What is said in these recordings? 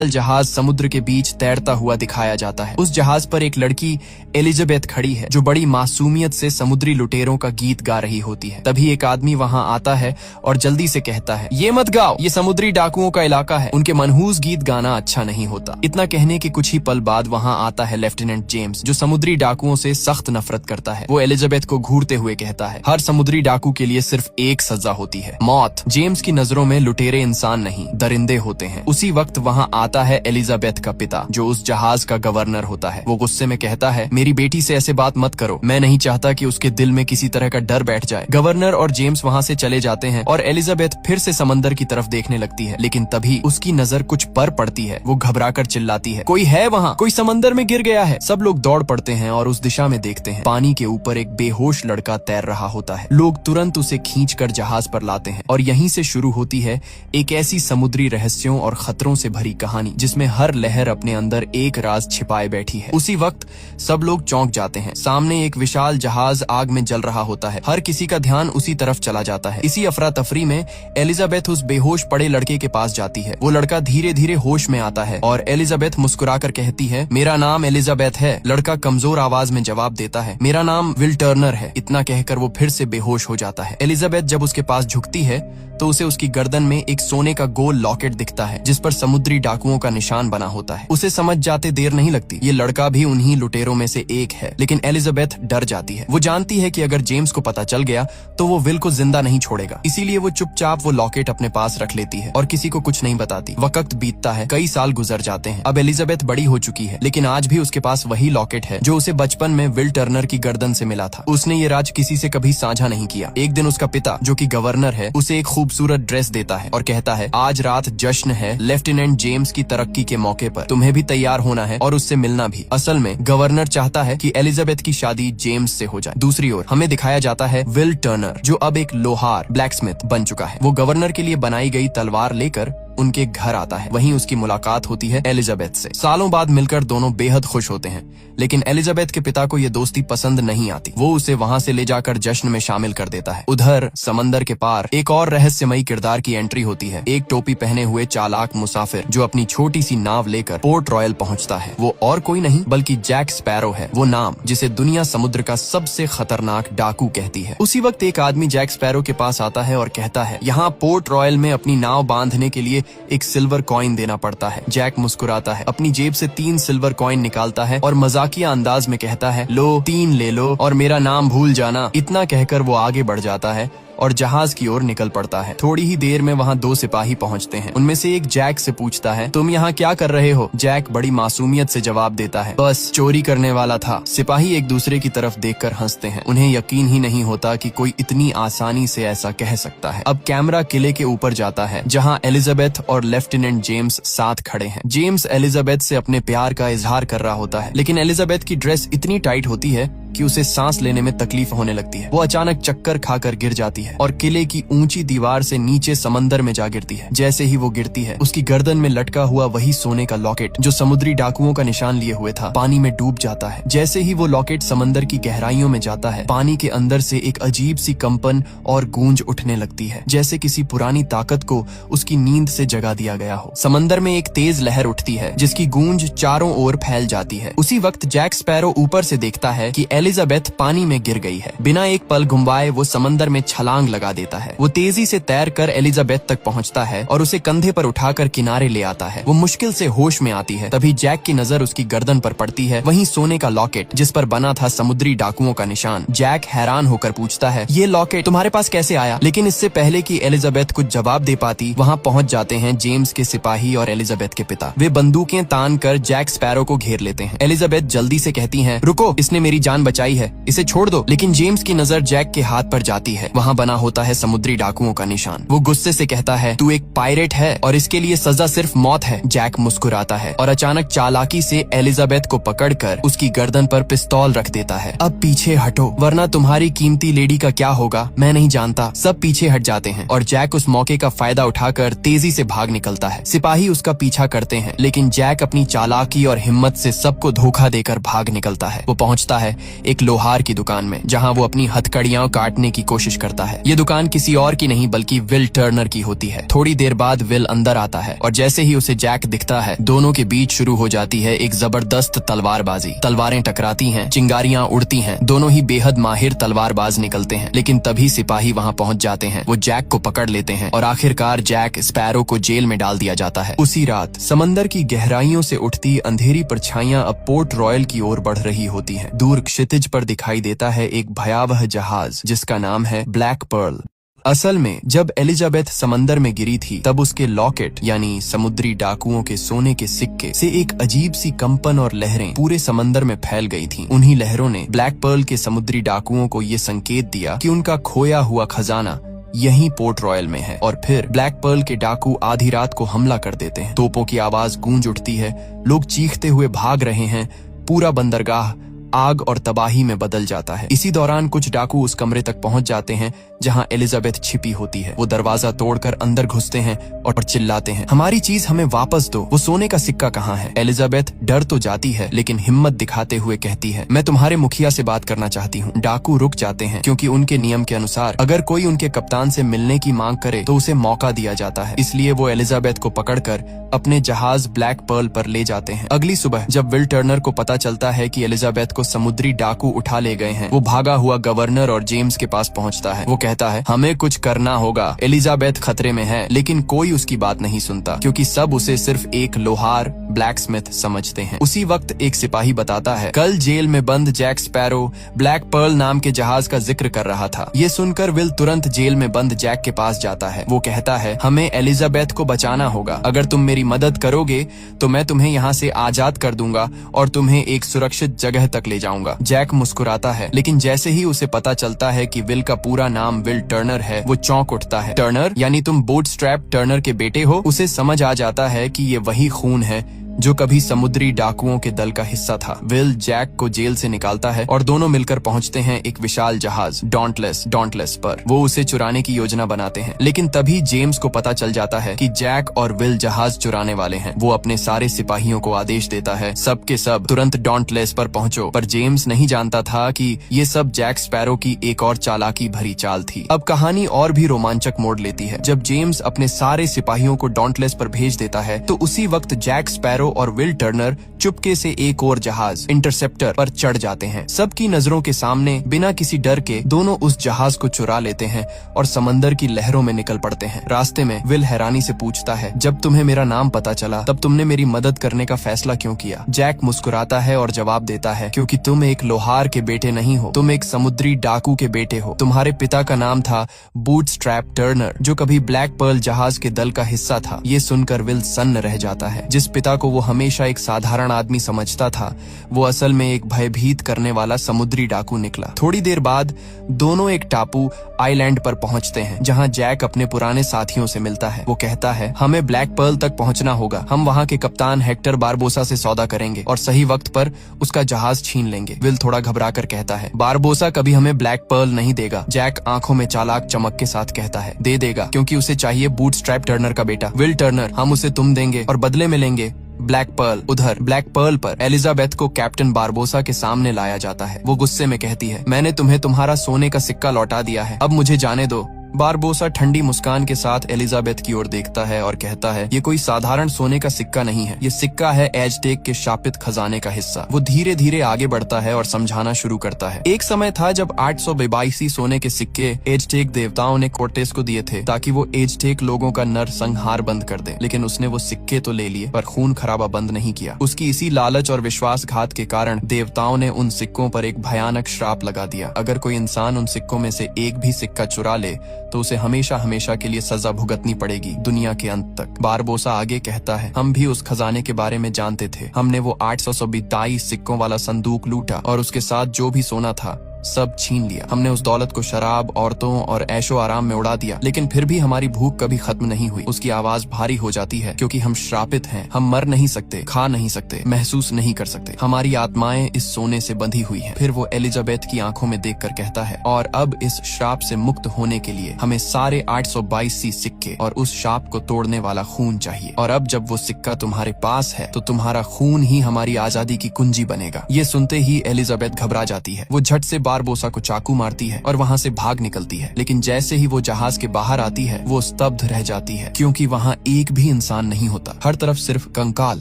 जहाज समुद्र के बीच तैरता हुआ दिखाया जाता है। उस जहाज पर एक लड़की एलिजाबेथ खड़ी है जो बड़ी मासूमियत से समुद्री लुटेरों का गीत गा रही होती है। तभी एक आदमी वहां आता है और जल्दी से कहता है, ये मत गाओ, ये समुद्री डाकुओं का इलाका है, उनके मनहूस गीत गाना अच्छा नहीं होता। इतना कहने के कुछ ही पल बाद वहां आता है लेफ्टिनेंट जेम्स, जो समुद्री डाकुओं से सख्त नफरत करता है। वो एलिजाबेथ को घूरते हुए कहता है, हर समुद्री डाकू के लिए सिर्फ एक सजा होती है, मौत। जेम्स की नजरों में लुटेरे इंसान नहीं, दरिंदे होते हैं। उसी वक्त वहां आता है एलिजाबेथ का पिता, जो उस जहाज का गवर्नर होता है। वो गुस्से में कहता है, मेरी बेटी से ऐसे बात मत करो, मैं नहीं चाहता कि उसके दिल में किसी तरह का डर बैठ जाए। गवर्नर और जेम्स वहां से चले जाते हैं और एलिजाबेथ फिर से समंदर की तरफ देखने लगती है, लेकिन तभी उसकी नजर कुछ पर पड़ती है। वो घबराकर चिल्लाती है, कोई है वहाँ, कोई समंदर में गिर गया है। सब लोग दौड़ पड़ते हैं और उस दिशा में देखते हैं। पानी के ऊपर एक बेहोश लड़का तैर रहा होता है। लोग तुरंत उसे खींचकर जहाज पर लाते हैं और यहीं से शुरू होती है एक ऐसी समुद्री रहस्यों और खतरों से भरी कहानी जिसमें हर लहर अपने अंदर एक राज छिपाए बैठी है। उसी वक्त सब लोग चौंक जाते हैं। सामने एक विशाल जहाज आग में जल रहा होता है। हर किसी का ध्यान उसी तरफ चला जाता है। इसी अफरा तफरी में एलिजाबेथ उस बेहोश पड़े लड़के के पास जाती है। वो लड़का धीरे धीरे होश में आता है और एलिजाबेथ मुस्कुराकर कहती है, मेरा नाम एलिजाबेथ है। लड़का कमजोर आवाज में जवाब देता है, मेरा नाम विल टर्नर है। इतना कहकर वो फिर से बेहोश हो जाता है। एलिजाबेथ जब उसके पास झुकती है तो उसे उसकी गर्दन में एक सोने का गोल लॉकेट दिखता है जिस पर समुद्री डाकुओं का निशान बना होता है। उसे समझ जाते देर नहीं लगती, ये लड़का भी उन्हीं लुटेरों में से एक है। लेकिन एलिजाबेथ डर जाती है। वो जानती है कि अगर जेम्स को पता चल गया तो वो विल को जिंदा नहीं छोड़ेगा। इसीलिए वो चुपचाप वो लॉकेट अपने पास रख लेती है और किसी को कुछ नहीं बताती। वक्त बीतता है, कई साल गुजर जाते हैं। अब एलिजाबेथ बड़ी हो चुकी है, लेकिन आज भी उसके पास वही लॉकेट है जो उसे बचपन में विल टर्नर की गर्दन से मिला था। उसने ये राज किसी से कभी साझा नहीं किया। एक दिन उसका पिता, जो कि गवर्नर है, उसे एक खूबसूरत ड्रेस देता है और कहता है, आज रात जश्न है लेफ्टिनेंट जेम्स की तरक्की के मौके पर, तुम्हें भी तैयार होना है और उससे मिलना भी। असल में गवर्नर चाहता है कि एलिजाबेथ की शादी जेम्स से हो जाए। दूसरी ओर हमें दिखाया जाता है विल टर्नर, जो अब एक लोहार ब्लैकस्मिथ बन चुका है। वो गवर्नर के लिए बनाई गई तलवार लेकर उनके घर आता है। वहीं उसकी मुलाकात होती है एलिजाबेथ से। सालों बाद मिलकर दोनों बेहद खुश होते हैं, लेकिन एलिजाबेथ के पिता को ये दोस्ती पसंद नहीं आती। वो उसे वहाँ से ले जाकर जश्न में शामिल कर देता है। उधर समंदर के पार एक और रहस्यमयी किरदार की एंट्री होती है। एक टोपी पहने हुए चालाक मुसाफिर जो अपनी छोटी सी नाव लेकर पोर्ट रॉयल पहुँचता है। वो और कोई नहीं बल्कि जैक स्पैरो है, वो नाम जिसे दुनिया समुद्र का सबसे खतरनाक डाकू कहती है। उसी वक्त एक आदमी जैक स्पैरो के पास आता है और कहता है, यहाँ पोर्ट रॉयल में अपनी नाव बांधने के लिए एक सिल्वर कॉइन देना पड़ता है। जैक मुस्कुराता है, अपनी जेब से 3 सिल्वर कॉइन निकालता है और मजाकिया अंदाज में कहता है, लो 3 ले लो और मेरा नाम भूल जाना। इतना कहकर वो आगे बढ़ जाता है और जहाज की ओर निकल पड़ता है। थोड़ी ही देर में वहाँ 2 सिपाही पहुँचते हैं। उनमें से एक जैक से पूछता है, तुम यहाँ क्या कर रहे हो? जैक बड़ी मासूमियत से जवाब देता है, बस चोरी करने वाला था। सिपाही एक दूसरे की तरफ देखकर हंसते हैं। उन्हें यकीन ही नहीं होता कि कोई इतनी आसानी से ऐसा कह सकता है। अब कैमरा किले के ऊपर जाता है जहाँ एलिजाबेथ और लेफ्टिनेंट जेम्स साथ खड़े हैं। जेम्स एलिजाबेथ से अपने प्यार का इजहार कर रहा होता है, लेकिन एलिजाबेथ की ड्रेस इतनी टाइट होती है कि उसे सांस लेने में तकलीफ होने लगती है। वो अचानक चक्कर खाकर गिर जाती है और किले की ऊंची दीवार से नीचे समंदर में जा गिरती है। जैसे ही वो गिरती है, उसकी गर्दन में लटका हुआ वही सोने का लॉकेट जो समुद्री डाकुओं का निशान लिए हुए था, पानी में डूब जाता है। जैसे ही वो लॉकेट समंदर की गहराइयों में जाता है, पानी के अंदर से एक अजीब सी कंपन और गूंज उठने लगती है, जैसे किसी पुरानी ताकत को उसकी नींद से जगा दिया गया हो। समंदर में एक तेज लहर उठती है जिसकी गूंज चारों ओर फैल जाती है। उसी वक्त जैक स्पैरो ऊपर से देखता है कि एलिजाबेथ पानी में गिर गई है। बिना एक पल घुमाए वो समंदर में छलांग लगा देता है। वो तेजी से तैरकर एलिजाबेथ तक पहुंचता है और उसे कंधे पर उठाकर किनारे ले आता है। वो मुश्किल से होश में आती है। तभी जैक की नजर उसकी गर्दन पर पड़ती है, वहीं सोने का लॉकेट जिस पर बना था समुद्री डाकुओं का निशान। जैक हैरान होकर पूछता है, ये लॉकेट तुम्हारे पास कैसे आया? लेकिन इससे पहले कि एलिजाबेथ कुछ जवाब दे पाती, वहाँ पहुँच जाते हैं जेम्स के सिपाही और एलिजाबेथ के पिता। वे बंदूकें तान कर जैक स्पैरो को घेर लेते हैं। एलिजाबेथ जल्दी से कहती है, रुको, इसने मेरी जान बचाई है, इसे छोड़ दो। लेकिन जेम्स की नजर जैक के हाथ पर जाती है। वहाँ बना होता है समुद्री डाकुओं का निशान। वो गुस्से से कहता है, तू एक पायरेट है और इसके लिए सजा सिर्फ मौत है। जैक मुस्कुराता है और अचानक चालाकी से एलिजाबेथ को पकड़कर उसकी गर्दन पर पिस्तौल रख देता है। अब पीछे हटो वरना तुम्हारी कीमती लेडी का क्या होगा मैं नहीं जानता। सब पीछे हट जाते हैं और जैक उस मौके का फायदा उठाकर तेजी से भाग निकलता है। सिपाही उसका पीछा करते हैं, लेकिन जैक अपनी चालाकी और हिम्मत से सबको धोखा देकर भाग निकलता है। वो पहुँचता है एक लोहार की दुकान में, जहाँ वो अपनी हथकड़ियां काटने की कोशिश करता है। ये दुकान किसी और की नहीं बल्कि विल टर्नर की होती है। थोड़ी देर बाद विल अंदर आता है और जैसे ही उसे जैक दिखता है, दोनों के बीच शुरू हो जाती है एक जबरदस्त तलवारबाजी। तलवारें टकराती हैं, चिंगारियां उड़ती हैं, दोनों ही बेहद माहिर तलवारबाज निकलते हैं। लेकिन तभी सिपाही वहाँ पहुँच जाते हैं। वो जैक को पकड़ लेते हैं और आखिरकार जैक स्पैरो को जेल में डाल दिया जाता है। उसी रात समंदर की गहराइयों से उठती अंधेरी परछाइयां अब पोर्ट रॉयल की ओर बढ़ रही होती हैं। दूर क्षितिज पर दिखाई देता है एक भयावह जहाज जिसका नाम है ब्लैक पर्ल। असल में जब एलिजाबेथ समंदर में गिरी थी, तब उसके लॉकेट यानी समुद्री डाकुओं के सोने के सिक्के से एक अजीब सी कंपन और लहरें पूरे समंदर में फैल गई थीं। उन्हीं लहरों ने ब्लैक पर्ल के समुद्री डाकुओं को ये संकेत दिया कि उनका खोया हुआ खजाना यहीं पोर्ट रॉयल में है। और फिर ब्लैक पर्ल के डाकू आधी रात को हमला कर देते हैं। तोपों की आवाज गूंज उठती है, लोग चीखते हुए भाग रहे हैं, पूरा बंदरगाह आग और तबाही में बदल जाता है। इसी दौरान कुछ डाकू उस कमरे तक पहुंच जाते हैं जहां एलिजाबेथ छिपी होती है। वो दरवाजा तोड़कर अंदर घुसते हैं और चिल्लाते हैं, हमारी चीज हमें वापस दो, वो सोने का सिक्का कहाँ है? एलिजाबेथ डर तो जाती है लेकिन हिम्मत दिखाते हुए कहती है, मैं तुम्हारे मुखिया से बात करना चाहती हूँ। डाकू रुक जाते हैं क्योंकि उनके नियम के अनुसार अगर कोई उनके कप्तान से मिलने की मांग करे तो उसे मौका दिया जाता है। इसलिए वो एलिजाबेथ को पकड़कर अपने जहाज ब्लैक पर्ल पर ले जाते हैं। अगली सुबह जब विल टर्नर को पता चलता है कि एलिजाबेथ को समुद्री डाकू उठा ले गए हैं, वो भागा हुआ गवर्नर और जेम्स के पास पहुंचता है। वो कहता है, हमें कुछ करना होगा, एलिजाबेथ खतरे में है। लेकिन कोई उसकी बात नहीं सुनता क्योंकि सब उसे सिर्फ एक लोहार ब्लैकस्मिथ समझते हैं। उसी वक्त एक सिपाही बताता है, कल जेल में बंद जैक स्पैरो ब्लैक पर्ल नाम के जहाज का जिक्र कर रहा था। ये सुनकर विल तुरंत जेल में बंद जैक के पास जाता है। वो कहता है, हमें एलिजाबेथ को बचाना होगा, अगर तुम मेरी मदद करोगे तो मैं तुम्हें यहाँ से आजाद कर दूंगा और तुम्हें एक सुरक्षित जगह तक ले जाऊंगा। जैक मुस्कुराता है, लेकिन जैसे ही उसे पता चलता है कि विल का पूरा नाम विल टर्नर है, वो चौंक उठता है। टर्नर यानी तुम बूटस्ट्रैप टर्नर के बेटे हो? उसे समझ आ जाता है कि ये वही खून है जो कभी समुद्री डाकुओं के दल का हिस्सा था। विल जैक को जेल से निकालता है और दोनों मिलकर पहुंचते हैं एक विशाल जहाज डॉन्टलेस पर। वो उसे चुराने की योजना बनाते हैं, लेकिन तभी जेम्स को पता चल जाता है कि जैक और विल जहाज चुराने वाले हैं। वो अपने सारे सिपाहियों को आदेश देता है, सब के सब तुरंत डॉन्टलेस पर पहुंचो। पर जेम्स नहीं जानता था कि ये सब जैक स्पैरो की एक और चालाकी भरी चाल थी। अब कहानी और भी रोमांचक मोड़ लेती है। जब जेम्स अपने सारे सिपाहियों को डॉन्टलेस पर भेज देता है, तो उसी वक्त जैक स्पैरो और विल टर्नर चुपके से एक और जहाज इंटरसेप्टर पर चढ़ जाते हैं। सबकी नजरों के सामने बिना किसी डर के दोनों उस जहाज को चुरा लेते हैं और समंदर की लहरों में निकल पड़ते हैं। रास्ते में विल हैरानी से पूछता है, जब तुम्हें मेरा नाम पता चला तब तुमने मेरी मदद करने का फैसला क्यों किया? जैक मुस्कुराता है और जवाब देता है, क्योंकि तुम एक लोहार के बेटे नहीं हो, तुम एक समुद्री डाकू के बेटे हो। तुम्हारे पिता का नाम था बूटस्ट्रैप टर्नर, जो कभी ब्लैक पर्ल जहाज के दल का हिस्सा था। ये सुनकर विल सन्न रह जाता है। जिस पिता को वो हमेशा एक साधारण आदमी समझता था, वो असल में एक भयभीत करने वाला समुद्री डाकू निकला। थोड़ी देर बाद दोनों एक टापू आइलैंड पर पहुंचते हैं, जहां जैक अपने पुराने साथियों से मिलता है। वो कहता है, हमें ब्लैक पर्ल तक पहुंचना होगा, हम वहां के कप्तान हेक्टर बारबोसा से सौदा करेंगे और सही वक्त पर उसका जहाज छीन लेंगे। विल थोड़ा घबरा कर कहता है, बारबोसा कभी हमें ब्लैक पर्ल नहीं देगा। जैक आंखों में चालाक चमक के साथ कहता है, दे देगा, क्योंकि उसे चाहिए बूटस्ट्रैप टर्नर का बेटा। विल टर्नर, हम उसे तुम देंगे और बदले में लेंगे ब्लैक पर्ल। उधर ब्लैक पर्ल पर एलिजाबेथ को कैप्टन बारबोसा के सामने लाया जाता है। वो गुस्से में कहती है, मैंने तुम्हें तुम्हारा सोने का सिक्का लौटा दिया है, अब मुझे जाने दो। बारबोसा ठंडी मुस्कान के साथ एलिजाबेथ की ओर देखता है और कहता है, ये कोई साधारण सोने का सिक्का नहीं है, ये सिक्का है एजटेक के शापित खजाने का हिस्सा। वो धीरे धीरे आगे बढ़ता है और समझाना शुरू करता है, एक समय था जब 882 सोने के सिक्के एजटेक देवताओं ने कोर्टेस को दिए थे ताकि वो एजटेक लोगों का नरसंहार बंद कर दे। लेकिन उसने वो सिक्के तो ले लिए पर खून खराबा बंद नहीं किया। उसकी इसी लालच और विश्वासघात के कारण देवताओं ने उन सिक्कों पर एक भयानक श्राप लगा दिया। अगर कोई इंसान उन सिक्कों में से एक भी सिक्का चुरा ले तो उसे हमेशा हमेशा के लिए सजा भुगतनी पड़ेगी, दुनिया के अंत तक। बारबोसा आगे कहता है, हम भी उस खजाने के बारे में जानते थे। हमने वो 882 सिक्कों वाला संदूक लूटा और उसके साथ जो भी सोना था सब छीन लिया। हमने उस दौलत को शराब, औरतों और ऐशो आराम में उड़ा दिया, लेकिन फिर भी हमारी भूख कभी खत्म नहीं हुई। उसकी आवाज भारी हो जाती है क्योंकि हम श्रापित हैं। हम मर नहीं सकते, खा नहीं सकते, महसूस नहीं कर सकते। हमारी आत्माएं इस सोने से बंधी हुई हैं। फिर वो एलिजाबेथ की आंखों में देखकर कहता है, और अब इस श्राप से मुक्त होने के लिए हमें सारे 822 सिक्के और उस श्राप को तोड़ने वाला खून चाहिए। और अब जब वो सिक्का तुम्हारे पास है तो तुम्हारा खून ही हमारी आजादी की कुंजी बनेगा। ये सुनते ही एलिजाबेथ घबरा जाती है। वो झट से बारबोसा को चाकू मारती है और वहाँ से भाग निकलती है। लेकिन जैसे ही वो जहाज के बाहर आती है वो स्तब्ध रह जाती है, क्योंकि वहाँ एक भी इंसान नहीं होता। हर तरफ सिर्फ कंकाल,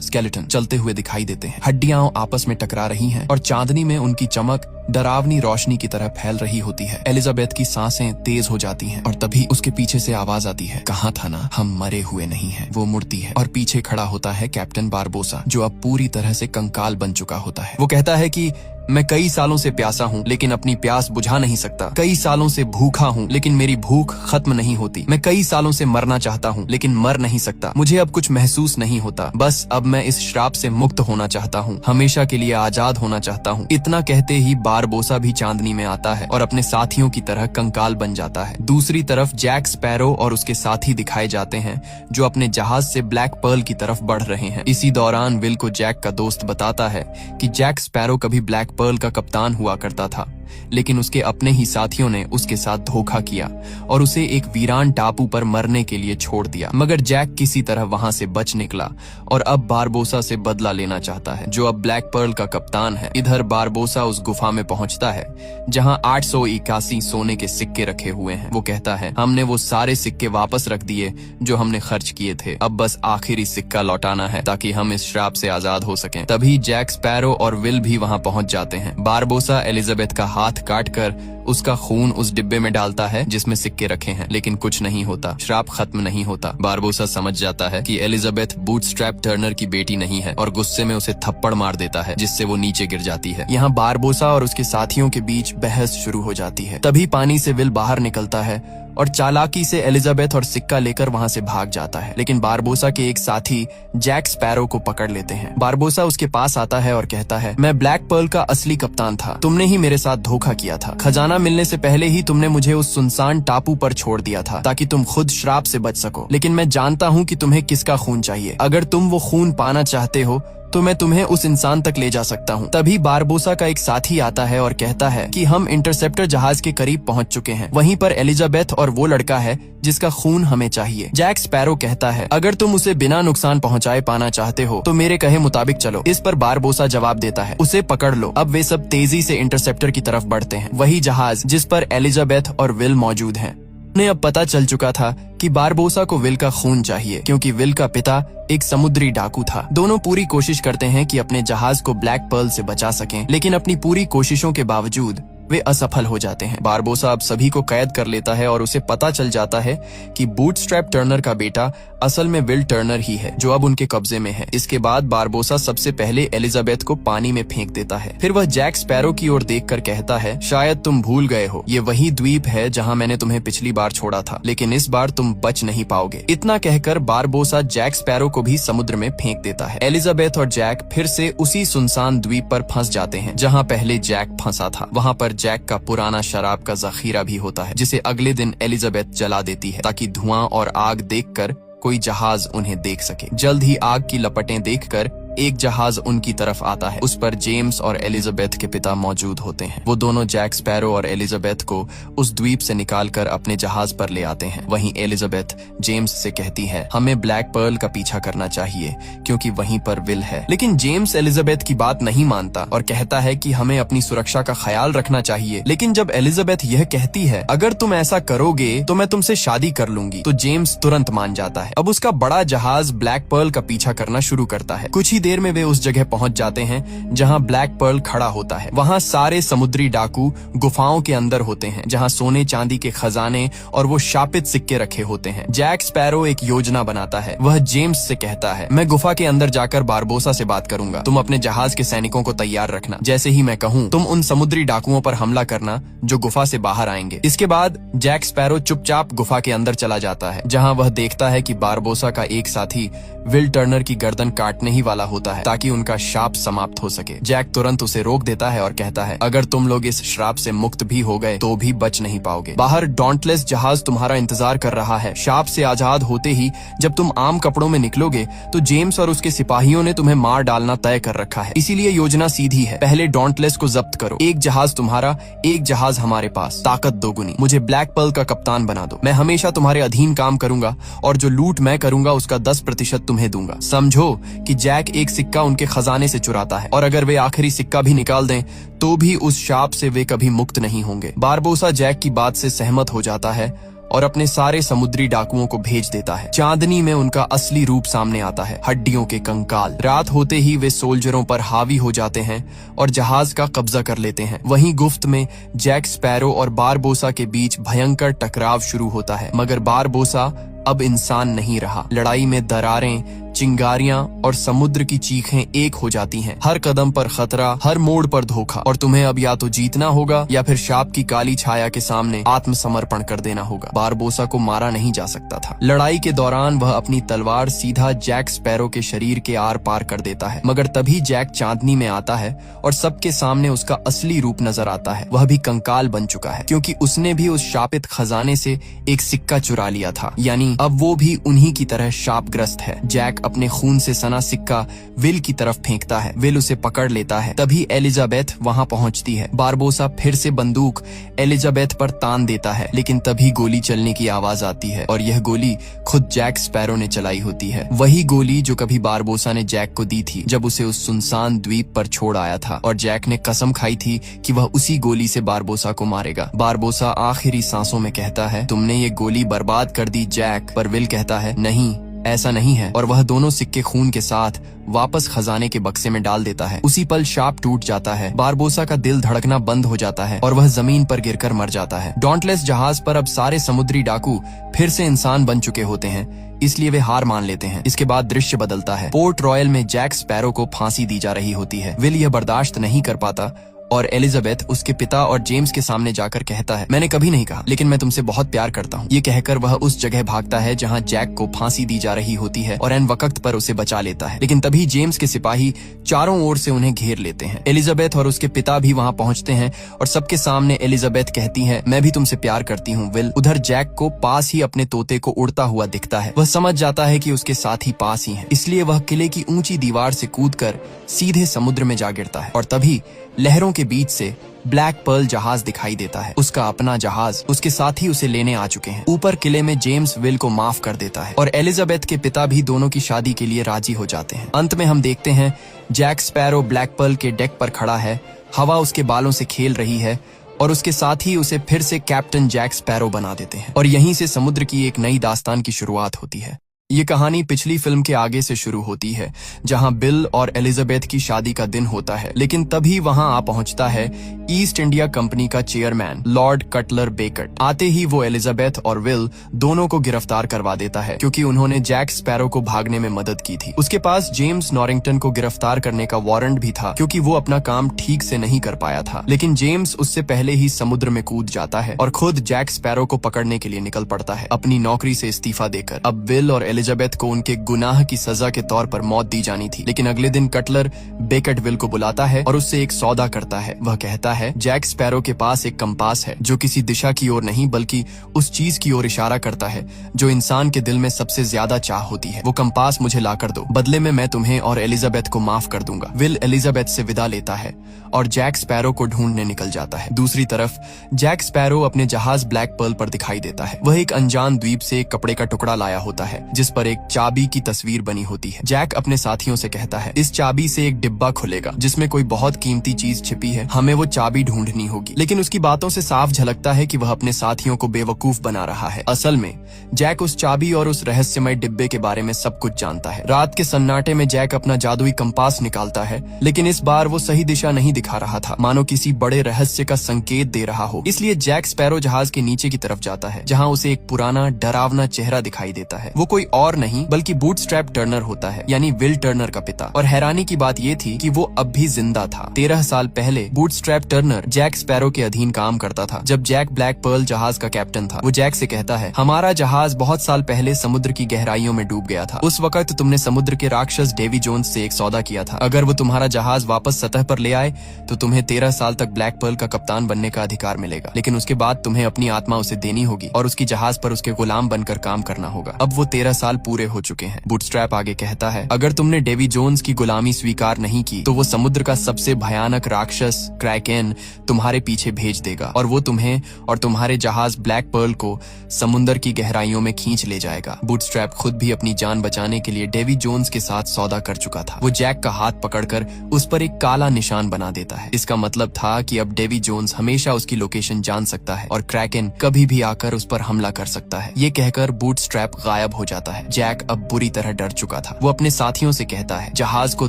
स्केलेटन चलते हुए दिखाई देते हैं। हड्डियां आपस में टकरा रही हैं और चांदनी में उनकी चमक डरावनी रोशनी की तरह फैल रही होती है। एलिजाबेथ की सांसें तेज हो जाती हैं और तभी उसके पीछे से आवाज आती है, कहा था ना हम मरे हुए नहीं हैं। वो मुड़ती है और पीछे खड़ा होता है कैप्टन बारबोसा, जो अब पूरी तरह से कंकाल बन चुका होता है। वो कहता है कि मैं कई सालों से प्यासा हूँ लेकिन अपनी प्यास बुझा नहीं सकता। कई सालों से भूखा हूँ लेकिन मेरी भूख खत्म नहीं होती। मैं कई सालों से मरना चाहता हूँ लेकिन मर नहीं सकता। मुझे अब कुछ महसूस नहीं होता। बस अब मैं इस श्राप से मुक्त होना चाहता हूँ, हमेशा के लिए आजाद होना चाहता हूँ। इतना कहते ही बारबोसा भी चांदनी में आता है और अपने साथियों की तरह कंकाल बन जाता है। दूसरी तरफ जैक स्पैरो और उसके साथी दिखाए जाते हैं जो अपने जहाज से ब्लैक पर्ल की तरफ बढ़ रहे हैं। इसी दौरान विल को जैक का दोस्त बताता है कि जैक स्पैरो कभी ब्लैक पर्ल का कप्तान हुआ करता था, लेकिन उसके अपने ही साथियों ने उसके साथ धोखा किया और उसे एक वीरान टापू पर मरने के लिए छोड़ दिया। मगर जैक किसी तरह वहां से बच निकला और अब बारबोसा से बदला लेना चाहता है, जो अब ब्लैक पर्ल का कप्तान है। इधर बारबोसा उस गुफा में पहुंचता है जहां 881 सोने के सिक्के रखे हुए हैं। वो कहता है, हमने वो सारे सिक्के वापस रख दिए जो हमने खर्च किए थे। अब बस आखिरी सिक्का लौटाना है ताकि हम इस श्राप से आजाद हो सकें। तभी जैक स्पैरो और विल भी वहां पहुंच जाते हैं। बारबोसा एलिजाबेथ का हाथ काटकर उसका खून उस डिब्बे में डालता है जिसमें सिक्के रखे हैं, लेकिन कुछ नहीं होता। श्राप खत्म नहीं होता। बारबोसा समझ जाता है कि एलिजाबेथ बूटस्ट्रैप टर्नर की बेटी नहीं है और गुस्से में उसे थप्पड़ मार देता है, जिससे वो नीचे गिर जाती है। यहाँ बारबोसा और उसके साथियों के बीच बहस शुरू हो जाती है। तभी पानी से विल बाहर निकलता है और चालाकी से एलिजाबेथ और सिक्का लेकर वहां से भाग जाता है, लेकिन बारबोसा के एक साथी जैक स्पैरो को पकड़ लेते हैं। बारबोसा उसके पास आता है और कहता है, मैं ब्लैक पर्ल का असली कप्तान था। तुमने ही मेरे साथ धोखा किया था। खजाना मिलने से पहले ही तुमने मुझे उस सुनसान टापू पर छोड़ दिया था ताकि तुम खुद श्राप से बच सको। लेकिन मैं जानता हूँ कि तुम्हें किसका खून चाहिए। अगर तुम वो खून पाना चाहते हो तो मैं तुम्हें उस इंसान तक ले जा सकता हूँ। तभी बारबोसा का एक साथी आता है और कहता है कि हम इंटरसेप्टर जहाज के करीब पहुँच चुके हैं। वहीं पर एलिजाबेथ और वो लड़का है जिसका खून हमें चाहिए। जैक स्पैरो कहता है, अगर तुम उसे बिना नुकसान पहुँचाए पाना चाहते हो तो मेरे कहे मुताबिक चलो। इस पर बारबोसा जवाब देता है, उसे पकड़ लो। अब वे सब तेजी से इंटरसेप्टर की तरफ बढ़ते हैं, वही जहाज जिस पर एलिजाबेथ और विल मौजूद हैं। उन्हें अब पता चल चुका था कि बारबोसा को विल का खून चाहिए, क्योंकि विल का पिता एक समुद्री डाकू था। दोनों पूरी कोशिश करते हैं कि अपने जहाज को ब्लैक पर्ल से बचा सकें, लेकिन अपनी पूरी कोशिशों के बावजूद वे असफल हो जाते हैं। बारबोसा अब सभी को कैद कर लेता है और उसे पता चल जाता है कि बूटस्ट्रैप टर्नर का बेटा असल में विल टर्नर ही है, जो अब उनके कब्जे में है। इसके बाद बारबोसा सबसे पहले एलिजाबेथ को पानी में फेंक देता है। फिर वह जैक स्पैरो की ओर देखकर कहता है, शायद तुम भूल गए हो, ये वही द्वीप है जहां मैंने तुम्हें पिछली बार छोड़ा था, लेकिन इस बार तुम बच नहीं पाओगे। इतना कहकर बारबोसा जैक स्पैरो को भी समुद्र में फेंक देता है। एलिजाबेथ और जैक फिर से उसी सुनसान द्वीप पर फंस जाते हैं जहाँ पहले जैक फंसा था। वहाँ पर जैक का पुराना शराब का जखीरा भी होता है, जिसे अगले दिन एलिजाबेथ जला देती है ताकि धुआं और आग देखकर कोई जहाज उन्हें देख सके। जल्द ही आग की लपटें देखकर एक जहाज उनकी तरफ आता है। उस पर जेम्स और एलिजाबेथ के पिता मौजूद होते हैं। वो दोनों जैक स्पैरो और एलिजाबेथ को उस द्वीप से निकालकर अपने जहाज पर ले आते हैं। वहीं एलिजाबेथ जेम्स से कहती है, हमें ब्लैक पर्ल का पीछा करना चाहिए क्योंकि वहीं पर विल है। लेकिन जेम्स एलिजाबेथ की बात नहीं मानता और कहता है कि हमें अपनी सुरक्षा का ख्याल रखना चाहिए। लेकिन जब एलिजाबेथ यह कहती है, अगर तुम ऐसा करोगे तो मैं तुमसे शादी कर लूंगी, तो जेम्स तुरंत मान जाता है। अब उसका बड़ा जहाज ब्लैक पर्ल का पीछा करना शुरू करता है। कुछ ही देर में वे उस जगह पहुंच जाते हैं जहां ब्लैक पर्ल खड़ा होता है। वहां सारे समुद्री डाकू गुफाओं के अंदर होते हैं जहां सोने चांदी के खजाने और वो शापित सिक्के रखे होते हैं। जैक स्पैरो एक योजना बनाता है। वह जेम्स से कहता है, मैं गुफा के अंदर जाकर बारबोसा से बात करूंगा, तुम अपने जहाज के सैनिकों को तैयार रखना। जैसे ही मैं कहूँ तुम उन समुद्री डाकुओं पर हमला करना जो गुफा से बाहर आएंगे। इसके बाद जैक स्पैरो चुपचाप गुफा के अंदर चला जाता है, जहाँ वह देखता है कि बारबोसा का एक साथी विल टर्नर की गर्दन काटने ही वाला होता है ताकि उनका शाप समाप्त हो सके। जैक तुरंत उसे रोक देता है और कहता है, अगर तुम लोग इस श्राप से मुक्त भी हो गए तो भी बच नहीं पाओगे। बाहर डॉन्टलेस जहाज तुम्हारा इंतजार कर रहा है। शाप से आजाद होते ही जब तुम आम कपड़ों में निकलोगे तो जेम्स और उसके सिपाहियों ने तुम्हें मार डालना तय कर रखा है। इसीलिए योजना सीधी है, पहले डॉन्टलेस को जब्त करो। एक जहाज तुम्हारा, एक जहाज हमारे पास, ताकत दोगुनी। मुझे ब्लैक पर्ल का कप्तान बना दो। मैं हमेशा तुम्हारे अधीन काम करूंगा और जो लूट मैं करूंगा उसका 10% तुम्हें दूंगा। समझो कि जैक एक सिक्का उनके खजाने से चुराता है और अगर वे आखिरी सिक्का भी निकाल दें तो भी उस शाप से वे कभी मुक्त नहीं होंगे। बारबोसा जैक की बात से सहमत हो जाता है और अपने सारे समुद्री डाकुओं को भेज देता है। चांदनी में उनका असली रूप सामने आता है, हड्डियों के कंकाल। रात होते ही वे सोल्जरों पर हावी हो जाते हैं और जहाज का कब्जा कर लेते हैं। वहीं गुफ्त में जैक स्पैरो और बारबोसा के बीच भयंकर टकराव शुरू होता है, मगर बारबोसा अब इंसान नहीं रहा। लड़ाई में दरारें, चिंगारियां और समुद्र की चीखें एक हो जाती हैं। हर कदम पर खतरा, हर मोड़ पर धोखा, और तुम्हें अब या तो जीतना होगा या फिर शाप की काली छाया के सामने आत्मसमर्पण कर देना होगा। बारबोसा को मारा नहीं जा सकता था। लड़ाई के दौरान वह अपनी तलवार सीधा जैक स्पैरो के शरीर के आर पार कर देता है, मगर तभी जैक चांदनी में आता है और सबके सामने उसका असली रूप नजर आता है। वह भी कंकाल बन चुका है, क्योंकि उसने भी उस शापित खजाने से एक सिक्का चुरा लिया था, यानी अब वो भी उन्हीं की तरह शापग्रस्त है। जैक अपने खून से सना सिक्का विल की तरफ फेंकता है। विल उसे पकड़ लेता है। तभी एलिजाबेथ वहां पहुंचती है। बारबोसा फिर से बंदूक एलिजाबेथ पर तान देता है, लेकिन तभी गोली चलने की आवाज आती है और यह गोली खुद जैक स्पैरो ने चलाई होती है। वही गोली जो कभी बारबोसा ने जैक को दी थी जब उसे उस सुनसान द्वीप पर छोड़ आया था, और जैक ने कसम खाई थी कि वह उसी गोली से बारबोसा को मारेगा। बारबोसा आखिरी सांसों में कहता है, तुमने ये गोली बर्बाद कर दी जैक। पर विल कहता है, नहीं, ऐसा नहीं है, और वह दोनों सिक्के खून के साथ वापस खजाने के बक्से में डाल देता है। उसी पल शाप टूट जाता है। बारबोसा का दिल धड़कना बंद हो जाता है और वह जमीन पर गिरकर मर जाता है। डॉन्टलेस जहाज पर अब सारे समुद्री डाकू फिर से इंसान बन चुके होते हैं, इसलिए वे हार मान लेते हैं। इसके बाद दृश्य बदलता है। पोर्ट रॉयल में जैक स्पैरो को फांसी दी जा रही होती है। विल यह बर्दाश्त नहीं कर पाता और एलिजाबेथ उसके पिता और जेम्स के सामने जाकर कहता है, मैंने कभी नहीं कहा, लेकिन मैं तुमसे बहुत प्यार करता हूँ। ये कहकर वह उस जगह भागता है जहाँ जैक को फांसी दी जा रही होती है और एन वक्त पर उसे बचा लेता है। लेकिन तभी जेम्स के सिपाही चारों ओर से उन्हें घेर लेते हैं। एलिजाबेथ और उसके पिता भी वहाँ पहुँचते हैं और सबके सामने एलिजाबेथ कहती है, मैं भी तुमसे प्यार करती हूँ विल। उधर जैक को पास ही अपने तोते को उड़ता हुआ दिखता है। वह समझ जाता है कि उसके साथी पास ही हैं, इसलिए वह किले की ऊंची दीवार से कूदकर सीधे समुद्र में जा गिरता है और तभी लहरों के बीच से ब्लैक पर्ल जहाज दिखाई देता है। उसका अपना जहाज। उसके साथी उसे लेने आ चुके हैं। ऊपर किले में जेम्स विल को माफ कर देता है और एलिजाबेथ के पिता भी दोनों की शादी के लिए राजी हो जाते हैं। अंत में हम देखते हैं जैक स्पैरो ब्लैक पर्ल के डेक पर खड़ा है। हवा उसके बालों से खेल रही है और उसके साथी उसे फिर से कैप्टन जैक स्पैरो बना देते हैं और यहीं से समुद्र की एक नई दास्तान की शुरुआत होती है। ये कहानी पिछली फिल्म के आगे से शुरू होती है, जहां बिल और एलिजाबेथ की शादी का दिन होता है, लेकिन तभी वहां आ पहुंचता है ईस्ट इंडिया कंपनी का चेयरमैन लॉर्ड कटलर बेकट। आते ही वो एलिजाबेथ और विल दोनों को गिरफ्तार करवा देता है, क्योंकि उन्होंने जैक स्पैरो को भागने में मदद की थी। उसके पास जेम्स नॉरिंगटन को गिरफ्तार करने का वारंट भी था, क्योंकि वो अपना काम ठीक से नहीं कर पाया था। लेकिन जेम्स उससे पहले ही समुद्र में कूद जाता है और खुद जैक स्पैरो को पकड़ने के लिए निकल पड़ता है, अपनी नौकरी से इस्तीफा देकर। अब विल और एलिजाबेथ को उनके गुनाह की सजा के तौर पर मौत दी जानी थी, लेकिन अगले दिन कटलर बेकट विल को बुलाता है और उससे एक सौदा करता है। वह कहता है, जैक स्पैरो के पास एक कंपास है जो किसी दिशा की ओर नहीं बल्कि उस चीज की ओर इशारा करता है जो इंसान के दिल में सबसे ज्यादा चाह होती है। वो कंपास मुझे लाकर दो, बदले में मैं तुम्हें और एलिजाबेथ को माफ कर दूंगा। विल एलिजाबेथ से विदा लेता है और जैक स्पैरो को ढूंढने निकल जाता है। दूसरी तरफ जैक स्पैरो अपने जहाज ब्लैक पर्ल पर दिखाई देता है। वह एक अनजान द्वीप से एक कपड़े का टुकड़ा लाया होता है जिस पर एक चाबी की तस्वीर बनी होती है। जैक अपने साथियों से कहता है, इस चाबी से एक डिब्बा खुलेगा जिसमें कोई बहुत कीमती चीज छिपी है, हमें वो चाबी ढूंढनी होगी। लेकिन उसकी बातों से साफ झलकता है कि वह अपने साथियों को बेवकूफ बना रहा है। असल में जैक उस चाबी और उस रहस्यमय डिब्बे के बारे में सब कुछ जानता है। रात के सन्नाटे में जैक अपना जादुई कंपास निकालता है, लेकिन इस बार वो सही दिशा नहीं दिखा रहा था, मानो किसी बड़े रहस्य का संकेत दे रहा हो। इसलिए जैक स्पैरो जहाज के नीचे की तरफ जाता है, जहाँ उसे एक पुराना डरावना चेहरा दिखाई देता है। वो कोई और नहीं बल्कि बूटस्ट्रैप टर्नर होता है, यानी विल टर्नर का पिता। और हैरानी की बात ये थी कि वो अब भी जिंदा था। 13 साल पहले बूटस्ट्रैप टर्नर जैक स्पैरो के अधीन काम करता था। जब जैक ब्लैक पर्ल जहाज का कैप्टन था, वो जैक से कहता है, हमारा जहाज बहुत साल पहले समुद्र की गहराइयों में डूब गया था। उस वक्त तुमने समुद्र के राक्षस डेवी जोन्स से एक सौदा किया था। अगर वो तुम्हारा जहाज वापस सतह पर ले आए तो तुम्हें 13 साल तक ब्लैक पर्ल का कप्तान बनने का अधिकार मिलेगा, लेकिन उसके बाद तुम्हें अपनी आत्मा उसे देनी होगी और उसकी जहाज पर उसके गुलाम बनकर काम करना होगा। अब वो 13 साल पूरे हो चुके हैं। बूटस्ट्रैप आगे कहता है, अगर तुमने डेवी जोन्स की गुलामी स्वीकार नहीं की तो वो समुद्र का सबसे भयानक राक्षस क्रैकेन तुम्हारे पीछे भेज देगा और वो तुम्हें और तुम्हारे जहाज ब्लैक पर्ल को समुद्र की गहराइयों में खींच ले जाएगा। बूटस्ट्रैप खुद भी अपनी जान बचाने के लिए डेवी जोन्स के साथ सौदा कर चुका था। वो जैक का हाथ पकड़कर उस पर एक काला निशान बना देता है। इसका मतलब था कि अब डेवी जोन्स हमेशा उसकी लोकेशन जान सकता है और क्रैकेन कभी भी आकर उस पर हमला कर सकता है। ये कहकर बूटस्ट्रैप गायब हो जाता है। जैक अब बुरी तरह डर चुका था। वो अपने साथियों से कहता है, जहाज को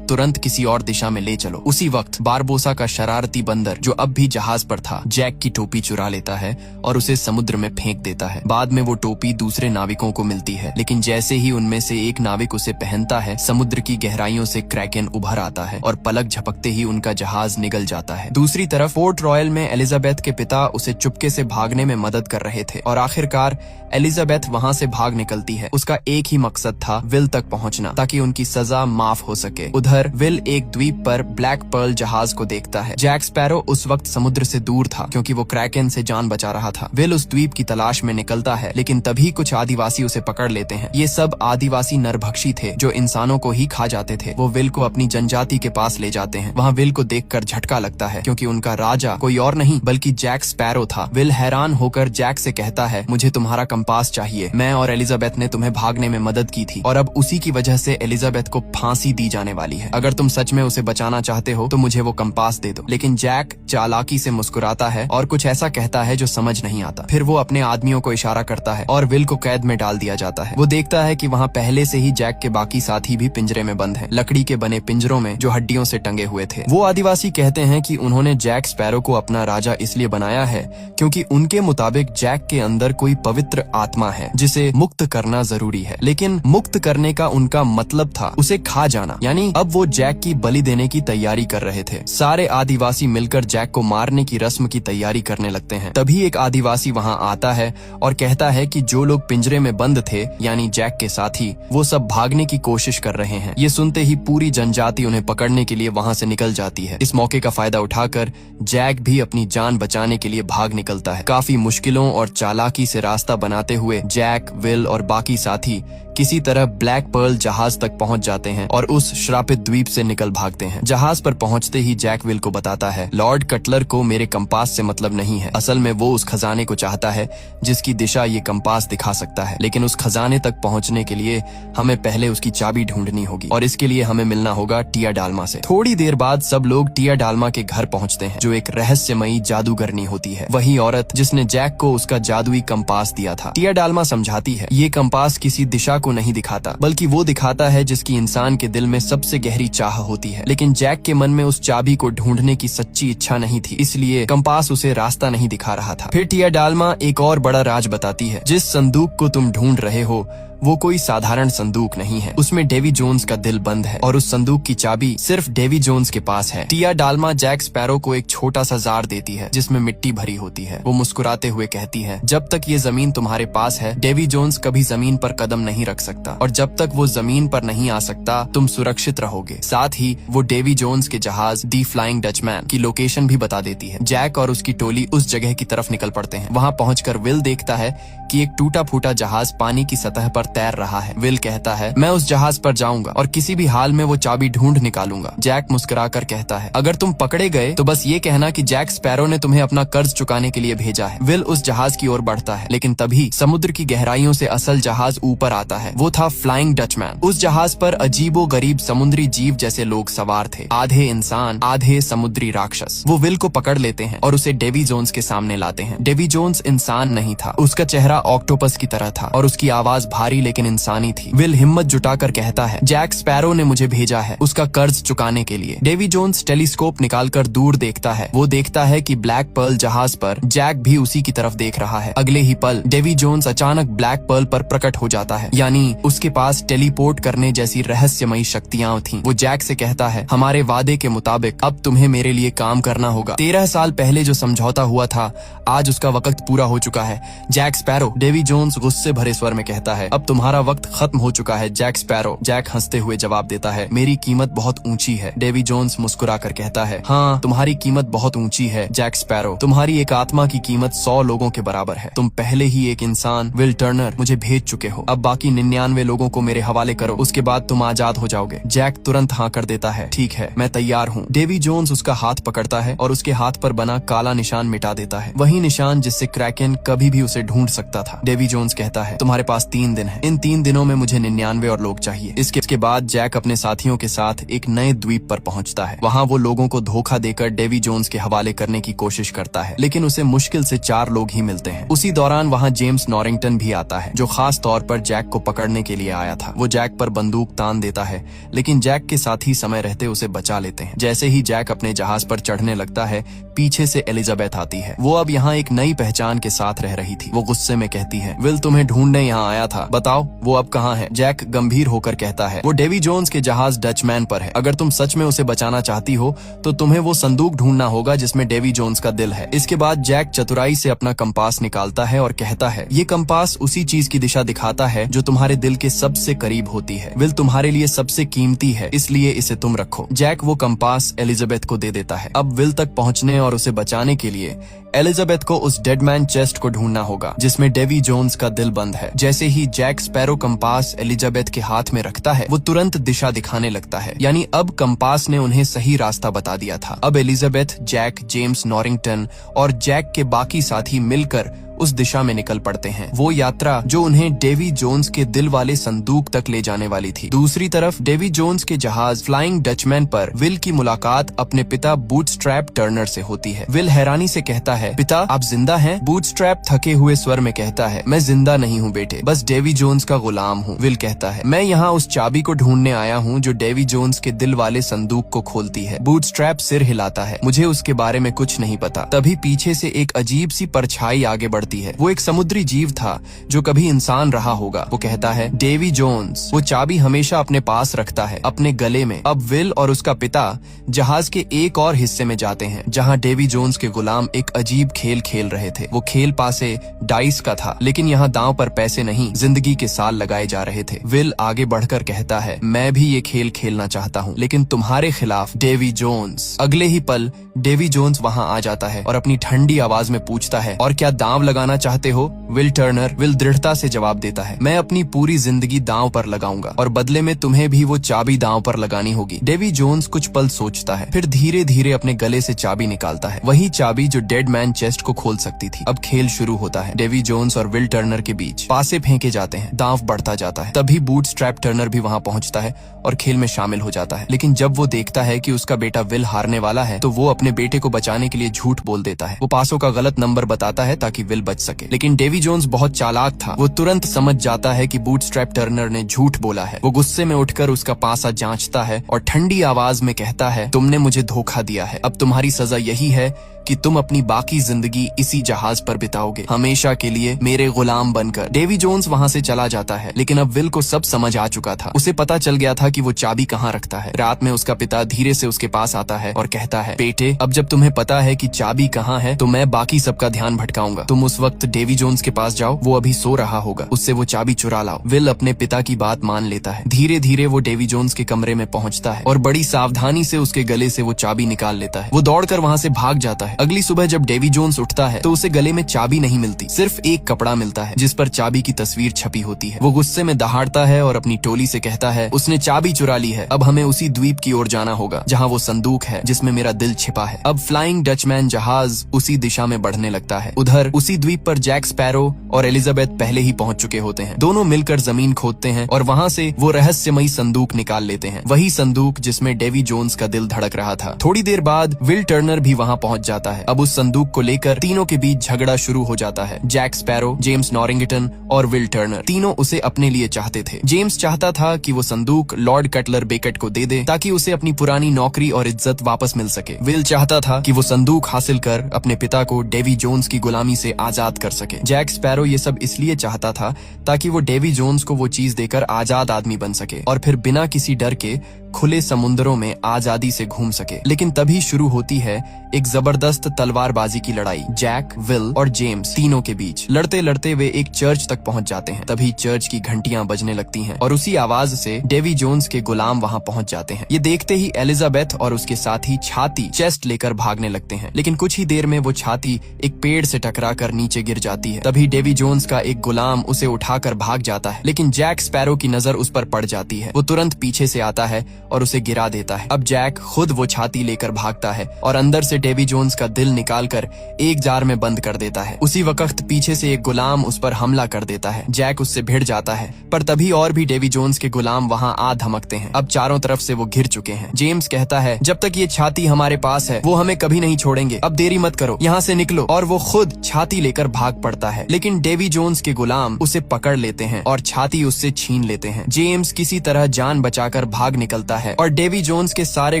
तुरंत किसी और दिशा में ले चलो। उसी वक्त बारबोसा का शरारती बंदर, जो अब भी जहाज पर था, जैक की टोपी चुरा लेता है और उसे समुद्र में फेंक देता है। बाद में वो टोपी दूसरे नाविकों को मिलती है, लेकिन जैसे ही उनमें से एक नाविक उसे पहनता है, समुद्र की गहराइयों से क्रैकेन उभर आता है और पलक झपकते ही उनका जहाज निगल जाता है। दूसरी तरफ फोर्ट रॉयल में एलिजाबेथ के पिता उसे चुपके से भागने में मदद कर रहे थे और आखिरकार एलिजाबेथ वहां से भाग निकलती है। उसका एक ही मकसद था, विल तक पहुंचना, ताकि उनकी सजा माफ हो सके। उधर विल एक द्वीप पर ब्लैक पर्ल जहाज को देखता है। जैक स्पैरो उस वक्त समुद्र से दूर था क्योंकि वो क्रैकेन से जान बचा रहा था। विल उस द्वीप की तलाश में निकलता है, लेकिन तभी कुछ आदिवासी उसे पकड़ लेते हैं। ये सब आदिवासी नरभक्षी थे जो इंसानों को ही खा जाते थे। वो विल को अपनी जनजाति के पास ले जाते हैं। वहाँ विल को देखकर झटका लगता है क्योंकि उनका राजा कोई और नहीं बल्कि जैक स्पैरो था। विल हैरान होकर जैक से कहता है, मुझे तुम्हारा कंपास चाहिए। मैं और एलिजाबेथ ने तुम्हें भागने में मदद की थी और अब उसी की वजह से एलिजाबेथ को फांसी दी जाने वाली है। अगर तुम सच में उसे बचाना चाहते हो तो मुझे वो कंपास दे दो। लेकिन जैक चालाकी से मुस्कुराता है और कुछ ऐसा कहता है जो समझ नहीं आता। फिर वो अपने आदमियों को इशारा करता है और विल को कैद में डाल दिया जाता है। वो देखता है कि वहाँ पहले से ही जैक के बाकी साथी भी पिंजरे में बंद हैं, लकड़ी के बने पिंजरों में जो हड्डियों से टंगे हुए थे। वो आदिवासी कहते हैं कि उन्होंने जैक स्पैरो को अपना राजा इसलिए बनाया है क्योंकि उनके मुताबिक जैक के अंदर कोई पवित्र आत्मा है जिसे मुक्त करना जरूरी है। लेकिन मुक्त करने का उनका मतलब था उसे खा जाना, यानी अब वो जैक की बलि देने की तैयारी कर रहे थे। सारे आदिवासी मिलकर जैक को मारने की रस्म की तैयारी करने लगते हैं। तभी एक आदिवासी वहाँ आता है और कहता है कि जो लोग पिंजरे में बंद थे, यानी जैक के साथी, वो सब भागने की कोशिश कर रहे हैं। ये सुनते ही पूरी जनजाति उन्हें पकड़ने के लिए वहाँ से निकल जाती है। इस मौके का फायदा उठाकर जैक भी अपनी जान बचाने के लिए भाग निकलता है। काफी मुश्किलों और चालाकी से रास्ता बनाते हुए जैक, विल और बाकी साथी किसी तरह ब्लैक पर्ल जहाज तक पहुंच जाते हैं और उस श्रापित द्वीप से निकल भागते हैं। जहाज पर पहुंचते ही जैक विल को बताता है, लॉर्ड कटलर को मेरे कंपास से मतलब नहीं है। असल में वो उस खजाने को चाहता है जिसकी दिशा ये कंपास दिखा सकता है, लेकिन उस खजाने तक पहुंचने के लिए हमें पहले उसकी चाबी ढूंढनी होगी और इसके लिए हमें मिलना होगा टिया डालमा से। थोड़ी देर बाद सब लोग टिया डालमा के घर पहुंचते हैं, जो एक रहस्यमयी जादूगरनी होती है, वही औरत जिसने जैक को उसका जादुई कंपास दिया था। टिया डालमा समझाती है, ये कंपास किसी दिशा को नहीं दिखाता, बल्कि वो दिखाता है जिसकी इंसान के दिल में सबसे गहरी चाह होती है। लेकिन जैक के मन में उस चाबी को ढूंढने की सच्ची इच्छा नहीं थी, इसलिए कंपास उसे रास्ता नहीं दिखा रहा था। फिर टिया डालमा एक और बड़ा राज बताती है, जिस संदूक को तुम ढूंढ रहे हो वो कोई साधारण संदूक नहीं है। उसमें डेवी जोन्स का दिल बंद है और उस संदूक की चाबी सिर्फ डेवी जोन्स के पास है। टिया डालमा जैक स्पैरो को एक छोटा सा जार देती है जिसमें मिट्टी भरी होती है। वो मुस्कुराते हुए कहती है, जब तक ये जमीन तुम्हारे पास है, डेवी जोन्स कभी जमीन पर कदम नहीं रख सकता और जब तक वो जमीन पर नहीं आ सकता तुम सुरक्षित रहोगे। साथ ही वो डेवी जोन्स के जहाज दी फ्लाइंग डचमैन की लोकेशन भी बता देती है। जैक और उसकी टोली उस जगह की तरफ निकल पड़ते हैं। वहाँ पहुंचकर विल देखता है कि एक टूटा फूटा जहाज पानी की सतह पर तैर रहा है। विल कहता है, मैं उस जहाज पर जाऊंगा और किसी भी हाल में वो चाबी ढूंढ निकालूंगा। जैक मुस्कुराकर कहता है, अगर तुम पकड़े गए तो बस ये कहना कि जैक स्पैरो ने तुम्हें अपना कर्ज चुकाने के लिए भेजा है। विल उस जहाज की ओर बढ़ता है, लेकिन तभी समुद्र की गहराइयों से असल जहाज ऊपर आता है। वो था फ्लाइंग डचमैन। उस जहाज पर अजीबो गरीब समुद्री जीव जैसे लोग सवार थे, आधे इंसान आधे समुद्री राक्षस। वो विल को पकड़ लेते हैं और उसे डेवी जोन्स के सामने लाते हैं। डेवी जोन्स इंसान नहीं था, उसका चेहरा ऑक्टोपस की तरह था और उसकी आवाज भारी भारी लेकिन इंसानी थी। विल हिम्मत जुटाकर कहता है, जैक स्पैरो ने मुझे भेजा है उसका कर्ज चुकाने के लिए। डेवी जोन्स टेलीस्कोप निकालकर दूर देखता है। वो देखता है कि ब्लैक पर्ल जहाज पर जैक भी उसी की तरफ देख रहा है। अगले ही पल डेवी जोन्स अचानक ब्लैक पर्ल पर प्रकट हो जाता है, यानी उसके पास टेलीपोर्ट करने जैसी रहस्यमयी शक्तियां थीं। वो जैक से कहता है, हमारे वादे के मुताबिक अब तुम्हें मेरे लिए काम करना होगा। 13 साल पहले जो समझौता हुआ था आज उसका वक्त पूरा हो चुका है जैक स्पैरो। डेवी जोन्स गुस्से भरे स्वर में कहता है, अब तुम्हारा वक्त खत्म हो चुका है जैक स्पैरो। जैक हंसते हुए जवाब देता है, मेरी कीमत बहुत ऊंची है। डेवी जोन्स मुस्कुराकर कहता है, हाँ तुम्हारी कीमत बहुत ऊंची है जैक स्पैरो। तुम्हारी एक आत्मा की कीमत 100 लोगों के बराबर है। तुम पहले ही एक इंसान विल टर्नर मुझे भेज चुके हो। अब बाकी 99 लोगों को मेरे हवाले करो, उसके बाद तुम आजाद हो जाओगे। जैक तुरंत हाँ कर देता है, ठीक है मैं तैयार हूँ। डेवी जोन्स उसका हाथ पकड़ता है और उसके हाथ पर बना काला निशान मिटा देता है, वही निशान जिससे क्रैकेन कभी भी उसे ढूंढ सकता था। डेवी जोन्स कहता है, तुम्हारे पास 3 दिन है। इन 3 दिनों में मुझे 99 और लोग चाहिए। इसके बाद जैक अपने साथियों के साथ एक नए द्वीप पर पहुंचता है। वहाँ वो लोगों को धोखा देकर डेवी जोन्स के हवाले करने की कोशिश करता है, लेकिन उसे मुश्किल से 4 लोग ही मिलते हैं। उसी दौरान वहाँ जेम्स नॉरिंगटन भी आता है, जो खास तौर पर जैक को पकड़ने के लिए आया था। वो जैक पर बंदूक तान देता है, लेकिन जैक के साथी समय रहते उसे बचा लेते हैं। जैसे ही जैक अपने जहाज पर चढ़ने लगता है, पीछे से एलिजाबेथ आती है। वो अब यहाँ एक नई पहचान के साथ रह रही थी। वो गुस्से में कहती है, विल तुम्हें ढूंढने यहाँ आया था, बताओ वो अब कहाँ है। जैक गंभीर होकर कहता है, वो डेवी जोन्स के जहाज डचमैन पर है। अगर तुम सच में उसे बचाना चाहती हो तो तुम्हें वो संदूक ढूंढना होगा जिसमें डेवी जोन्स का दिल है। इसके बाद जैक चतुराई से अपना कंपास निकालता है और कहता है, ये कंपास उसी चीज की दिशा दिखाता है जो तुम्हारे दिल के सबसे करीब होती है। विल तुम्हारे लिए सबसे कीमती है, इसलिए इसे तुम रखो। जैक वो कंपास एलिजाबेथ को दे देता है। अब विल तक पहुंचने और उसे बचाने के लिए एलिजाबेथ को उस डेड मैन चेस्ट को ढूंढना होगा जिसमें डेवी जोन्स का दिल बंद है। जैसे ही जैक स्पैरो कंपास एलिजाबेथ के हाथ में रखता है, वो तुरंत दिशा दिखाने लगता है, यानी अब कंपास ने उन्हें सही रास्ता बता दिया था। अब एलिजाबेथ, जैक, जेम्स नॉरिंगटन और जैक के बाकी साथी मिलकर उस दिशा में निकल पड़ते हैं। वो यात्रा जो उन्हें डेवी जोन्स के दिल वाले संदूक तक ले जाने वाली थी। दूसरी तरफ डेवी जोन्स के जहाज फ्लाइंग डचमैन पर विल की मुलाकात अपने पिता बूटस्ट्रैप टर्नर से होती है। विल हैरानी से कहता है, पिता आप जिंदा हैं? बूटस्ट्रैप थके हुए स्वर में कहता है, मैं जिंदा नहीं हूँ बेटे, बस डेवी जोन्स का गुलाम हूँ। विल कहता है, मैं यहाँ उस चाबी को ढूंढने आया हूँ जो डेवी जोन्स के दिल वाले संदूक को खोलती है। बूटस्ट्रैप सिर हिलाता है, मुझे उसके बारे में कुछ नहीं पता। तभी पीछे से एक अजीब सी परछाई आगे बढ़ती है। वो एक समुद्री जीव था जो कभी इंसान रहा होगा। वो कहता है, डेवी जोन्स वो चाबी हमेशा अपने पास रखता है, अपने गले में। अब विल और उसका पिता जहाज के एक और हिस्से में जाते हैं जहां डेवी जोन्स के गुलाम एक अजीब खेल खेल रहे थे। वो खेल पासे डाइस का था, लेकिन यहाँ दांव पर पैसे नहीं, जिंदगी के साल लगाए जा रहे थे। विल आगे बढ़कर कहता है, मैं भी ये खेल खेलना चाहता हूँ, लेकिन तुम्हारे खिलाफ डेवी जोन्स। अगले ही पल डेवी जोन्स वहाँ आ जाता है और अपनी ठंडी आवाज में पूछता है, और क्या दांव लगाना चाहते हो विल टर्नर? विल दृढ़ता से जवाब देता है, मैं अपनी पूरी जिंदगी दांव पर लगाऊंगा और बदले में तुम्हें भी वो चाबी दांव पर लगानी होगी। डेवी जोन्स कुछ पल सोचता है, फिर धीरे धीरे अपने गले से चाबी निकालता है, वही चाबी जो डेड मैन चेस्ट को खोल सकती थी। अब खेल शुरू होता है। डेवी जोन्स और विल टर्नर के बीच पासे फेंके जाते हैं, दांव बढ़ता जाता है। तभी बूटस्ट्रैप टर्नर भी वहाँ पहुँचता है और खेल में शामिल हो जाता है, लेकिन जब वो देखता है कि उसका बेटा विल हारने वाला है तो वो अपने बेटे को बचाने के लिए झूठ बोल देता है। वो पासों का गलत नंबर बताता है ताकि विल बच सके, लेकिन डेवी जोन्स बहुत चालाक था। वो तुरंत समझ जाता है कि बूटस्ट्रैप टर्नर ने झूठ बोला है। वो गुस्से में उठकर उसका पासा जांचता है और ठंडी आवाज में कहता है, तुमने मुझे धोखा दिया है। अब तुम्हारी सजा यही है कि तुम अपनी बाकी जिंदगी इसी जहाज पर बिताओगे, हमेशा के लिए मेरे गुलाम बनकर। डेवी जोन्स वहाँ से चला जाता है, लेकिन अब विल को सब समझ आ चुका था। उसे पता चल गया था कि वो चाबी कहाँ रखता है। रात में उसका पिता धीरे से उसके पास आता है और कहता है, बेटे अब जब तुम्हें पता है कि चाबी कहाँ है तो मैं बाकी सबका ध्यान भटकाऊंगा। तुम उस वक्त डेवी जोन्स के पास जाओ, वो अभी सो रहा होगा, उससे वो चाबी चुरा लाओ। विल अपने पिता की बात मान लेता है। धीरे धीरे वो डेवी जोन्स के कमरे में पहुंचता है और बड़ी सावधानी से उसके गले से वो चाबी निकाल लेता है। वो दौड़कर वहाँ से भाग जाता है। अगली सुबह जब डेवी जोन्स उठता है तो उसे गले में चाबी नहीं मिलती, सिर्फ एक कपड़ा मिलता है जिस पर चाबी की तस्वीर छपी होती है। वो गुस्से में दहाड़ता है और अपनी टोली से कहता है, उसने चाबी चुरा ली है, अब हमें उसी द्वीप की ओर जाना होगा जहाँ वो संदूक है जिसमें मेरा दिल छिपा है। अब फ्लाइंग डचमैन जहाज उसी दिशा में बढ़ने लगता है। उधर उसी द्वीप पर जैक स्पैरो और एलिजाबेथ पहले ही पहुंच चुके होते हैं। दोनों मिलकर जमीन खोदते हैं और वहाँ से वो रहस्यमयी संदूक निकाल लेते हैं, वही संदूक जिसमें डेवी जोन्स का दिल धड़क रहा था। थोड़ी देर बाद विल टर्नर भी वहाँ पहुंच जाता जाता है। अब उस संदूक को लेकर तीनों के बीच झगड़ा शुरू हो जाता है। जैक स्पैरो, जेम्स नॉरिंगटन और विल टर्नर तीनों उसे अपने लिए चाहते थे। जेम्स चाहता था कि वो संदूक लॉर्ड कटलर बेकेट को दे दे ताकि उसे अपनी पुरानी नौकरी और इज्जत वापस मिल सके। विल चाहता था कि वो संदूक हासिल कर अपने पिता को डेवी जोन्स की गुलामी से आजाद कर सके। जैक स्पैरो ये सब इसलिए चाहता था ताकि वो डेवी जोन्स को वो चीज देकर आजाद आदमी बन सके और फिर बिना किसी डर के खुले समुद्रों में आजादी से घूम सके। लेकिन तभी शुरू होती है एक जबरदस्त तलवारबाजी की लड़ाई जैक, विल और जेम्स तीनों के बीच। लड़ते लड़ते वे एक चर्च तक पहुंच जाते हैं। तभी चर्च की घंटियां बजने लगती हैं और उसी आवाज से डेवी जोन्स के गुलाम वहां पहुंच जाते हैं। ये देखते ही एलिजाबेथ और उसके साथी छाती चेस्ट लेकर भागने लगते हैं, लेकिन कुछ ही देर में वो छाती एक पेड़ से टकराकर नीचे गिर जाती है। तभी डेवी जोन्स का एक गुलाम उसे उठाकर भाग जाता है, लेकिन जैक स्पैरो की नजर उस पर पड़ जाती है। वो तुरंत पीछे से आता है और उसे गिरा देता है। अब जैक खुद वो छाती लेकर भागता है और अंदर से डेवी जोन्स का दिल निकालकर एक जार में बंद कर देता है। उसी वक्त पीछे से एक गुलाम उस पर हमला कर देता है। जैक उससे भिड़ जाता है, पर तभी और भी डेवी जोन्स के गुलाम वहां आ धमकते हैं। अब चारों तरफ से वो घिर चुके हैं। जेम्स कहता है, जब तक ये छाती हमारे पास है वो हमें कभी नहीं छोड़ेंगे। अब देरी मत करो, यहाँ से निकलो। और वो खुद छाती लेकर भाग पड़ता है, लेकिन डेवी जोन्स के गुलाम उसे पकड़ लेते हैं और छाती उससे छीन लेते हैं। जेम्स किसी तरह जान बचाकर भाग निकलता है और डेवी जोन्स के सारे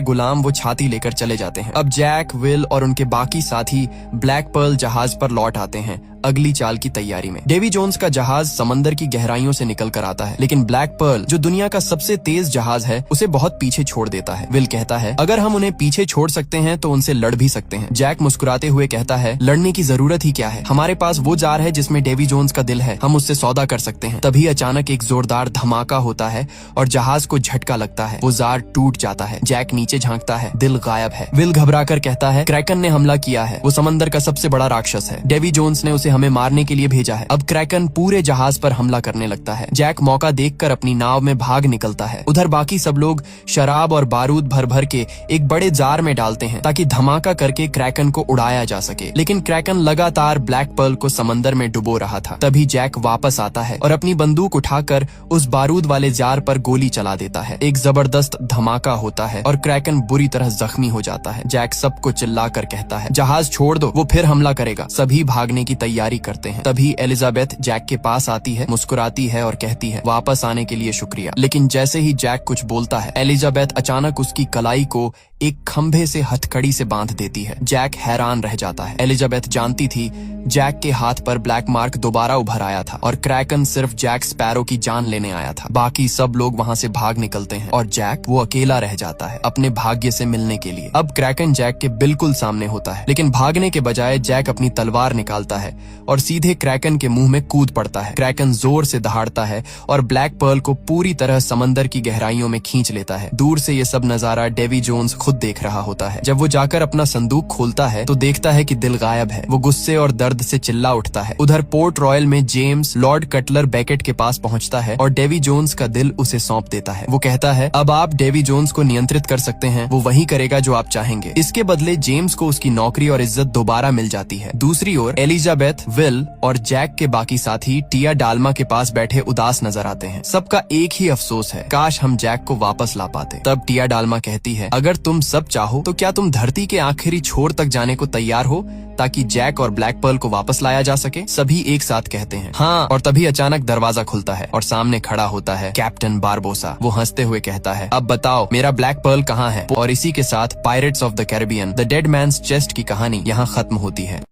गुलाम वो छाती लेकर चले जाते हैं। अब जैक, विल और उनके बाकी साथी ब्लैक पर्ल जहाज पर लौट आते हैं अगली चाल की तैयारी में। डेवी जोन्स का जहाज समंदर की गहराइयों से निकल कर आता है, लेकिन ब्लैक पर्ल जो दुनिया का सबसे तेज जहाज है उसे बहुत पीछे छोड़ देता है। विल कहता है, अगर हम उन्हें पीछे छोड़ सकते हैं तो उनसे लड़ भी सकते हैं। जैक मुस्कुराते हुए कहता है, लड़ने की जरूरत ही क्या है, हमारे पास वो जार है जिसमें डेवी जोन्स का दिल है, हम उससे सौदा कर सकते हैं। तभी अचानक एक जोरदार धमाका होता है और जहाज को झटका लगता है। वो जार टूट जाता है। जैक नीचे झांकता है, दिल गायब है। विल घबराकर कहता है, क्रैकन ने हमला किया है, वो समंदर का सबसे बड़ा राक्षस है, डेवी जोन्स ने उसे हमें मारने के लिए भेजा है। अब क्रैकन पूरे जहाज पर हमला करने लगता है। जैक मौका देखकर अपनी नाव में भाग निकलता है। उधर बाकी सब लोग शराब और बारूद भर भर के एक बड़े जार में डालते हैं ताकि धमाका करके क्रैकन को उड़ाया जा सके, लेकिन क्रैकन लगातार ब्लैक पर्ल को समंदर में डुबो रहा था। तभी जैक वापस आता है और अपनी बंदूक उठाकर उस बारूद वाले जार पर गोली चला देता है। एक जबरदस्त धमाका होता है और क्रैकन बुरी तरह जख्मी हो जाता है। जैक सबको चिल्लाकर कहता है, जहाज छोड़ दो, वो फिर हमला करेगा। सभी भागने की तैयारी करते हैं। तभी एलिजाबेथ जैक के पास आती है, मुस्कुराती है और कहती है, वापस आने के लिए शुक्रिया। लेकिन जैसे ही जैक कुछ बोलता है, एलिजाबेथ अचानक उसकी कलाई को एक खंभे से हथकड़ी से बांध देती है। जैक हैरान रह जाता है। एलिजाबेथ जानती थी जैक के हाथ पर ब्लैक मार्क दोबारा उभर आया था और क्रैकन सिर्फ जैक स्पैरो की जान लेने आया था। बाकी सब लोग वहां से भाग निकलते हैं और जैक वो अकेला रह जाता है अपने भाग्य से मिलने के लिए। अब क्रैकन जैक के बिल्कुल सामने होता है, लेकिन भागने के बजाय जैक अपनी तलवार निकालता है और सीधे क्रैकन के मुंह में कूद पड़ता है। क्रैकन जोर से दहाड़ता है और ब्लैक पर्ल को पूरी तरह समंदर की गहराइयों में खींच लेता है। दूर से ये सब नजारा डेवी जोन्स खुद देख रहा होता है। जब वो जाकर अपना संदूक खोलता है तो देखता है कि दिल गायब है। वो गुस्से और दर्द से चिल्ला उठता है। उधर पोर्ट रॉयल में जेम्स लॉर्ड कटलर बेकेट के पास पहुंचता है और डेवी जोन्स का दिल उसे सौंप देता है। वो कहता है, अब आप डेवी जोन्स को नियंत्रित कर सकते हैं, वो वही करेगा जो आप चाहेंगे। इसके बदले जेम्स को उसकी नौकरी और इज्जत दोबारा मिल जाती है। दूसरी ओर एलिजाबेथ, विल और जैक के बाकी साथी टिया डाल्मा के पास बैठे उदास नजर आते हैं। सबका एक ही अफसोस है, काश हम जैक को वापस ला पाते। तब टिया डाल्मा कहती है, अगर तुम सब चाहो तो क्या तुम धरती के आखिरी छोर तक जाने को तैयार हो ताकि जैक और ब्लैक पर्ल को वापस लाया जा सके? सभी एक साथ कहते हैं हाँ, और तभी अचानक दरवाजा खुलता है और सामने खड़ा होता है कैप्टन बारबोसा। वो हंसते हुए कहता है, अब बताओ मेरा ब्लैक पर्ल कहाँ है? और इसी के साथ Pirates of the Caribbean the Dead Man's Chest की कहानी यहाँ खत्म होती है।